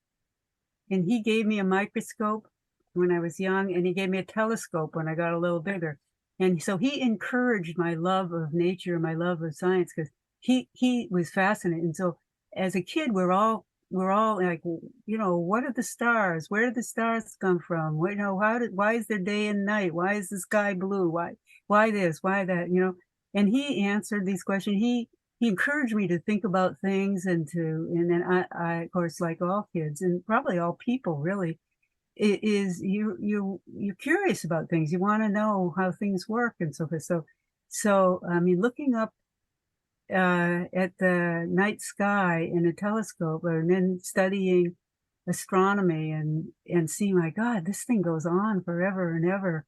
and he gave me a microscope when I was young, and he gave me a telescope when I got a little bigger. And so he encouraged my love of nature, my love of science, because he was fascinated. And so as a kid, we're all like, what are the stars? Where did the stars come from? Why is there day and night? Why is the sky blue? Why this? Why that? And he answered these questions. He encouraged me to think about things, and then I, of course, like all kids and probably all people, really, you're curious about things. You want to know how things work and so forth. So I mean, looking up at the night sky in a telescope, and then studying astronomy and seeing, my God, this thing goes on forever and ever.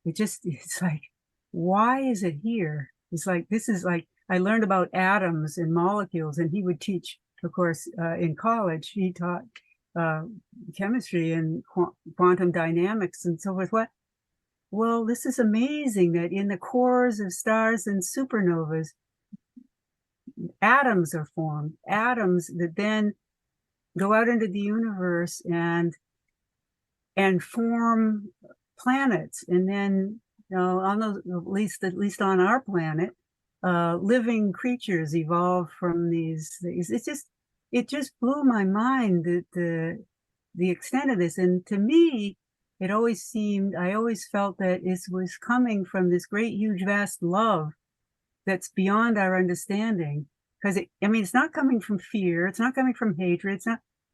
It's like, why is it here? It's like, this is like, I learned about atoms and molecules, and he would teach, of course, in college. He taught chemistry and quantum dynamics and so forth. Well, this is amazing that in the cores of stars and supernovas, atoms are formed, atoms that then go out into the universe and form planets. And then, on those, at least on our planet, living creatures evolve from these things. It just blew my mind, that the extent of this. And to me, I always felt that it was coming from this great, huge, vast love that's beyond our understanding. Because it's not coming from fear. It's not coming from hatred.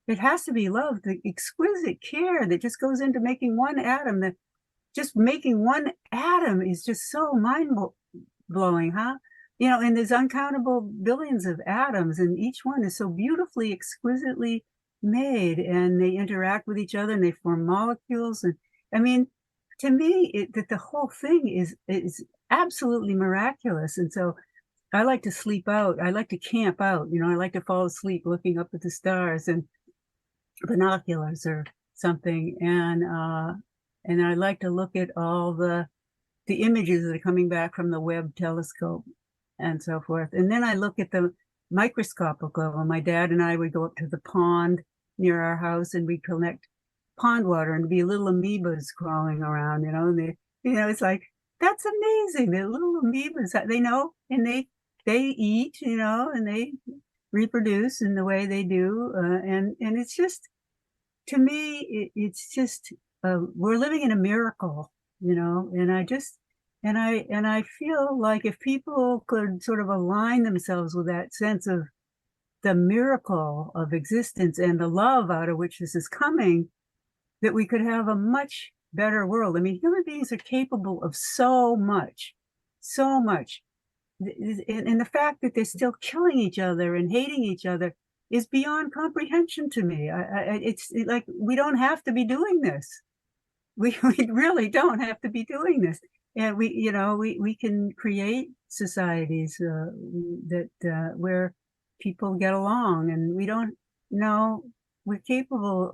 It has to be love, the exquisite care that just goes into making one atom. That just making one atom is just so mind-blowing, huh? And there's uncountable billions of atoms, and each one is so beautifully, exquisitely made, and they interact with each other, and they form molecules, I mean, to me, that the whole thing is absolutely miraculous. And so I like to sleep out. I like to camp out. I like to fall asleep looking up at the stars and binoculars or something. And I like to look at all the images that are coming back from the Webb telescope and so forth. And then I look at the microscopic level. My dad and I would go up to the pond near our house and we'd collect pond water and be little amoebas crawling around, and it's like, that's amazing. The little amoebas, they know, and they eat, and they reproduce in the way they do. And it's just, to me, it's just, we're living in a miracle, and I feel like if people could sort of align themselves with that sense of the miracle of existence and the love out of which this is coming, that we could have a much better world. I mean, human beings are capable of so much, so much. And the fact that they're still killing each other and hating each other is beyond comprehension to me. It's like, we don't have to be doing this. We really don't have to be doing this. And we can create societies that where people get along, and we don't know, we're capable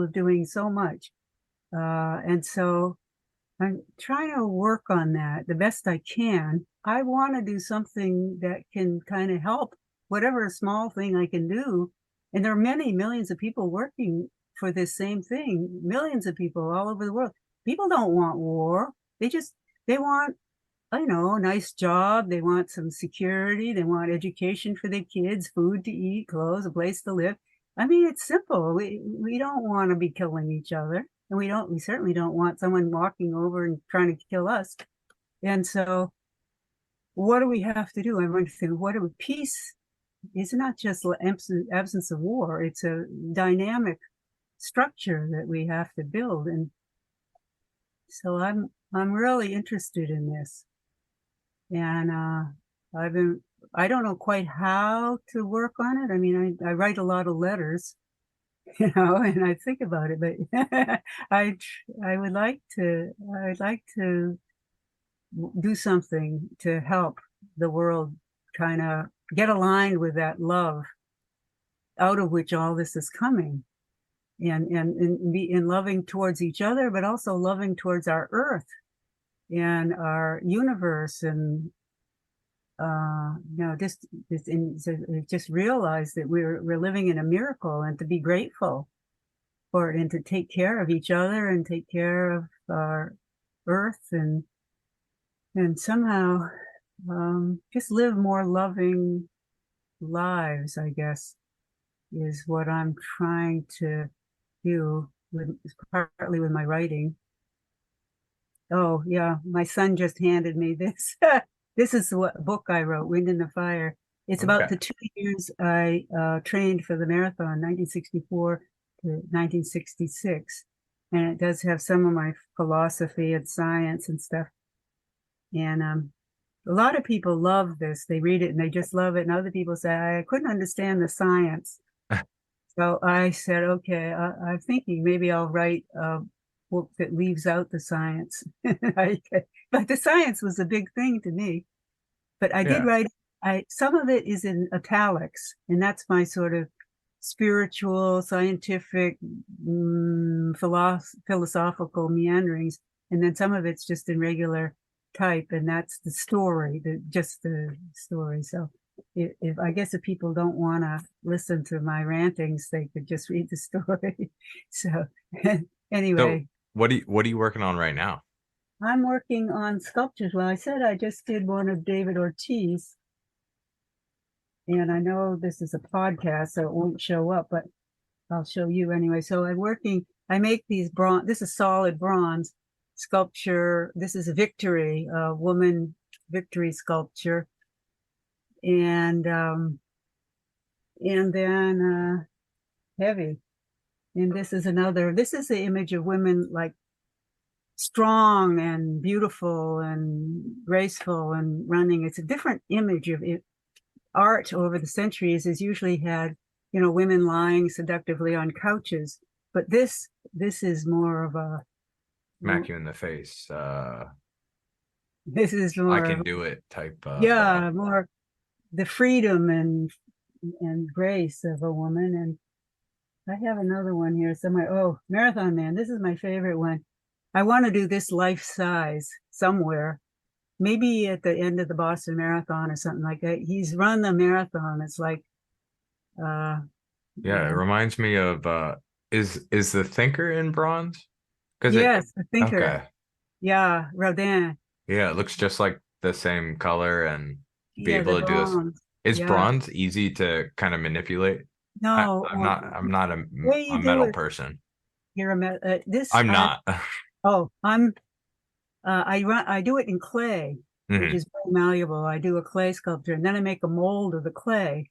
of doing so much. And so I'm trying to work on that the best I can. I want to do something that can kind of help, whatever small thing I can do. And there are many millions of people working for this same thing, millions of people all over the world. People don't want war. They want, a nice job. They want some security. They want education for their kids, food to eat, clothes, a place to live. I mean, it's simple. We don't want to be killing each other. And we certainly don't want someone walking over and trying to kill us. And so what do we have to do? I'm going to think, peace is not just absence of war. It's a dynamic structure that we have to build. And so I'm really interested in this. And I don't know quite how to work on it. I mean, I write a lot of letters, and I think about it, but I'd like to do something to help the world kind of get aligned with that love out of which all this is coming, and be in loving towards each other, but also loving towards our earth and our universe, and just realize that we're living in a miracle, and to be grateful for it, and to take care of each other and take care of our earth, and somehow just live more loving lives, I guess, is what I'm trying to do, partly with my writing. Oh yeah, my son just handed me this. This is what book I wrote, Wind in the Fire. It's about the 2 years I trained for the marathon, 1964 to 1966. And it does have some of my philosophy and science and stuff. And a lot of people love this. They read it and they just love it. And other people say, I couldn't understand the science. So I said, okay, I'm thinking maybe I'll write a book that leaves out the science. But the science was a big thing to me. But I did write, some of it is in italics, and that's my sort of spiritual, scientific, philosophical meanderings. And then some of it's just in regular type, and that's the story, just the story. So if I guess if people don't want to listen to my rantings, they could just read the story. So anyway. So what are you working on right now? I'm working on sculptures. Well, I said I just did one of David Ortiz, and I know this is a podcast, so it won't show up, but I'll show you anyway. So I make these bronze, this is solid bronze sculpture. This is a Victory, a woman Victory sculpture. And then heavy. And this is the image of women like strong and beautiful and graceful and running. It's a different image of it. Art over the centuries has usually had, women lying seductively on couches, but this is more of a smack you in the face. This is I can more, do it type of yeah, more the freedom and grace of a woman. And I have another one here somewhere. Oh, Marathon Man. This is my favorite one. I want to do this life size somewhere, maybe at the end of the Boston Marathon or something like that. He's run the marathon. It's like, uh, yeah, it reminds me of is the Thinker in bronze? Because it yes, the thinker. okay. Yeah, Rodin. Yeah, it looks just like the same color and be Yeah, the able to do this. bronze. Is Yeah. bronze easy to kind of manipulate? No, I'm not the way a you do metal it, person. you're this. I'm not. Oh, I'm. I do it in clay, which Hmm. is very malleable. I do a clay sculpture, and then I make a mold of the clay,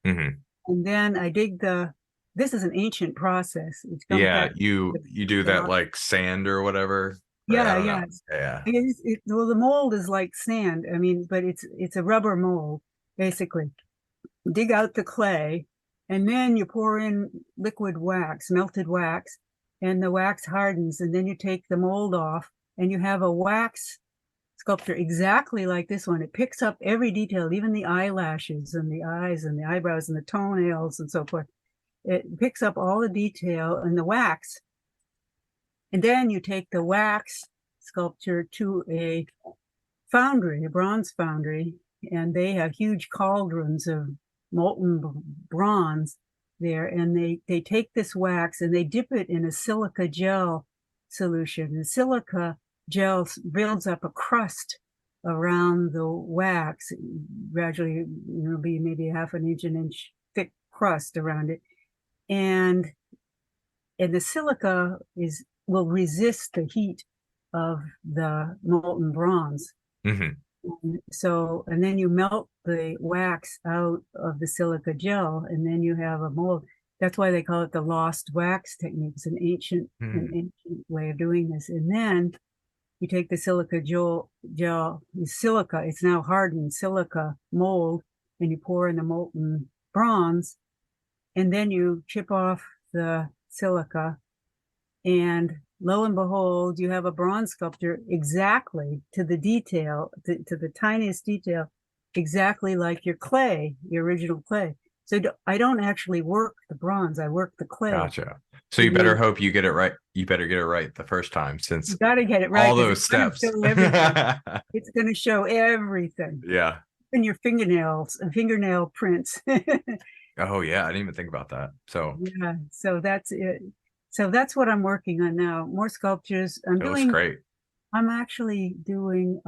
Hmm. and then I dig the. This is an ancient process. It comes Yeah, back you do a that lot. like sand or whatever, right? I Yeah, don't yeah. know. Yeah. Well, the mold is like sand. I mean, but it's a rubber mold, basically. Dig out the clay, and then you pour in liquid wax, melted wax, and the wax hardens, and then you take the mold off, and you have a wax sculpture exactly like this one. It picks up every detail, even the eyelashes and the eyes and the eyebrows and the toenails and so forth. It picks up all the detail in the wax. And then you take the wax sculpture to a foundry, a bronze foundry, and they have huge cauldrons of molten bronze there. And they take this wax and they dip it in a silica gel solution. The silica gel builds up a crust around the wax. Gradually, it'll be maybe half an inch thick crust around it. And the silica will resist the heat of the molten bronze. Hmm. And then you melt the wax out of the silica gel, and then you have a mold. That's why they call it the lost wax technique. It's an ancient way of doing this. And then you take the silica it's now hardened silica mold, and you pour in the molten bronze, and then you chip off the silica, and lo and behold, you have a bronze sculpture exactly to the detail, to the tiniest detail, exactly like your clay, your original clay. So I don't actually work the bronze, I work the clay. Gotcha. So you And better then hope you get it right. You better get it right the first time since you got to get it right all because those it's going to steps. show everything. It's going to show everything. Yeah. Even your fingernails and fingernail prints. Oh yeah, I didn't even think about that. So Yeah, so that's it. So that's what I'm working on now. More sculptures. it looks great. I'm actually doing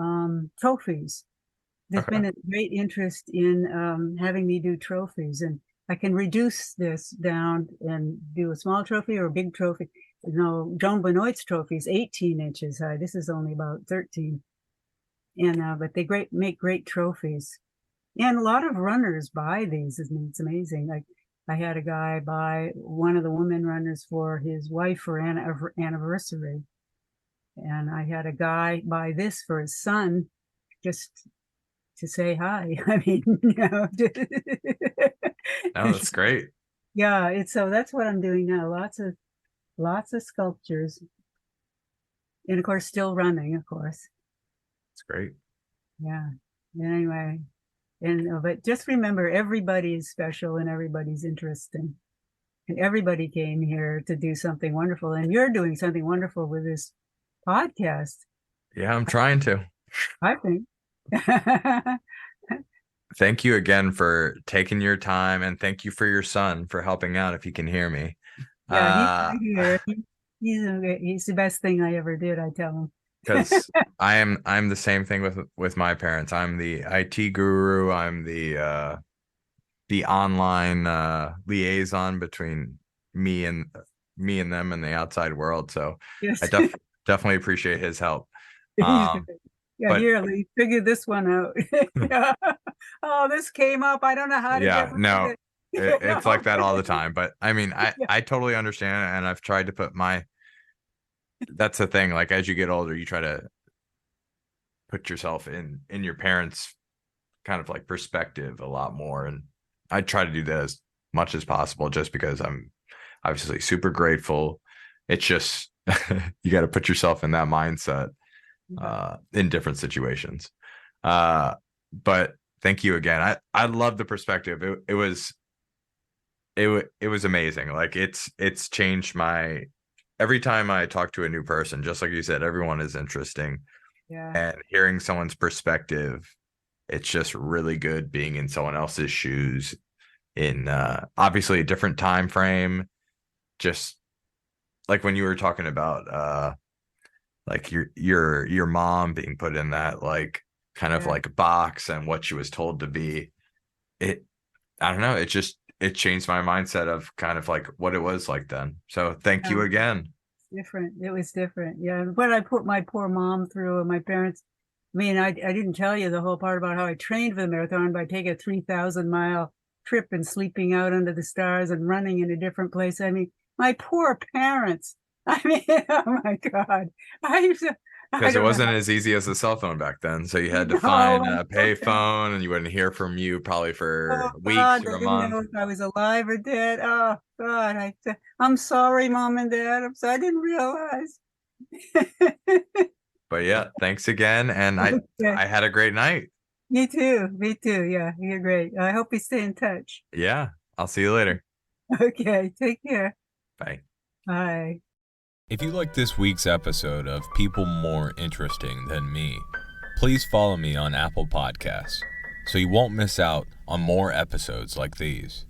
trophies. There's Okay. been a great interest in having me do trophies, and I can reduce this down and do a small trophy or a big trophy. You know, Joan Benoit's trophy is 18 inches high. This is only about 13. And but they make great trophies. And a lot of runners buy these. It's amazing. Like I had a guy buy one of the women runners for his wife for an anniversary. And I had a guy buy this for his son just to say hi. I mean, Oh, that's great. yeah, it's so that's what I'm doing now. Lots of sculptures. And of course still running, of course. It's great. Yeah. Anyway, but just remember everybody is special and everybody's interesting. And everybody came here to do something wonderful. And you're doing something wonderful with this podcast, Yeah, I'm trying to. I think. Thank you again for taking your time and thank you for your son for helping out if you can hear me. Yeah, he's Uh right here. He's the best thing I ever did, I tell him. because I'm the same thing with my parents. I'm the IT guru. I'm the online liaison between me and them and the outside world. So I Yes. definitely appreciate his help. He's Um, Yeah, but here, Lee, figure this one out. Yeah. Oh, this came up. I don't know how to get yeah, rid of no, it. You it's like know? that all the time. But I mean, Yeah. I totally understand, and I've tried to put my. That's the thing. Like as you get older, you try to put yourself in your parents' kind of like perspective a lot more, and I try to do that as much as possible, just because I'm obviously super grateful. It's just You got to put yourself in that mindset in different situations. But thank you again. I love the perspective. It was amazing. Like it's changed my every time I talk to a new person, just like you said, everyone is interesting. Yeah. And hearing someone's perspective, it's just really good being in someone else's shoes in obviously a different time frame. Just like when you were talking about like your mom being put in that like kind of Yeah. like box and what she was told to be. It I don't know, it changed my mindset of kind of like what it was like then. So thank you again. Different. It was different. Yeah. What I put my poor mom through and my parents. I mean, I didn't tell you the whole part about how I trained for the marathon by taking a 3,000-mile trip and sleeping out under the stars and running in a different place. I mean, my poor parents. I mean, oh my God. I Because it don't know wasn't how. as easy as a cell phone back then. So you had to No, find a pay phone and you wouldn't hear from you probably for oh weeks God, they or a didn't month. know if I was alive or dead. Oh God, I'm sorry, Mom and Dad. I'm sorry, I didn't realize. But yeah, thanks again. And Okay. I had a great night. Me too. Me too. Yeah, you're great. I hope we stay in touch. Yeah. I'll see you later. Okay, take care. Bye. Bye. If you like this week's episode of People More Interesting Than Me, please follow me on Apple Podcasts so you won't miss out on more episodes like these.